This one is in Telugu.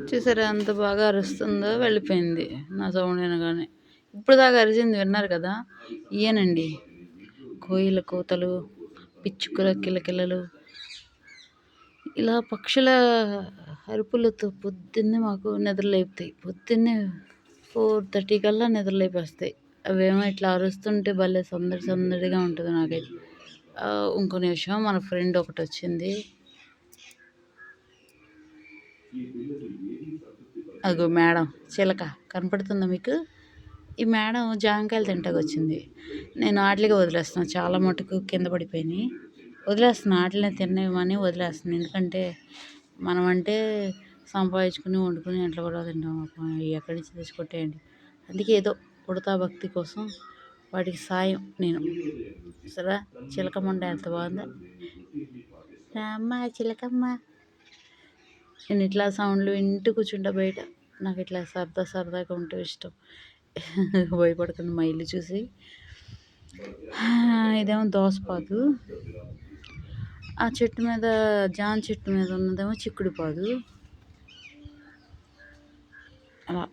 చూసారా అంత బాగా అరుస్తుందో, వెళ్ళిపోయింది నా సౌండ్ వినగానే. ఇప్పుడు దాకా అరిచింది విన్నారు కదా, ఇయేనండి కోయిల కూతలు, పిచ్చుకల కిలకిలలు. ఇలా పక్షుల అరుపులతో పొద్దున్నే మాకు నిద్రలేపుతాయి. పొద్దున్నే 4:30 కల్లా నిద్రలేపేస్తాయి. అవేమో ఇట్లా అరుస్తుంటే భలే సందడి సందడిగా ఉంటుంది నాకైతే. ఇంకో నిమిషం, మన ఫ్రెండ్ ఒకటి వచ్చింది. అదిగో మేడం చిలక కనపడుతుందా మీకు? ఈ మేడం జాంకాయలు తింటాకు వచ్చింది. నేను ఆటలుగా వదిలేస్తున్నాను, చాలా మటుకు కింద పడిపోయినాయి. వదిలేస్తున్నాను, ఆటలనే తినేవని వదిలేస్తున్నాను. ఎందుకంటే మనం అంటే సంపాదించుకుని వండుకుని ఇంట్లో కూడా తింటాం. ఎక్కడి నుంచి తెచ్చి కొట్టేయండి. అందుకే ఏదో పుడతా భక్తి కోసం వాటికి సాయం నేను. సరే చిలకమ్మ ఉండే ఎంత బాగుందా, రామ్మ చిలకమ్మ. నేను ఇట్లా సౌండ్లు వింటూ కూర్చుంటా బయట. నాకు ఇట్లా సరదాగా ఉంటే ఇష్టం. భయపడుతుంది మా ఇల్లు చూసి. ఇదేమో దోసపాదు. ఆ చెట్టు మీద, జామ చెట్టు మీద ఉన్నదేమో చిక్కుడు పాదు. అలా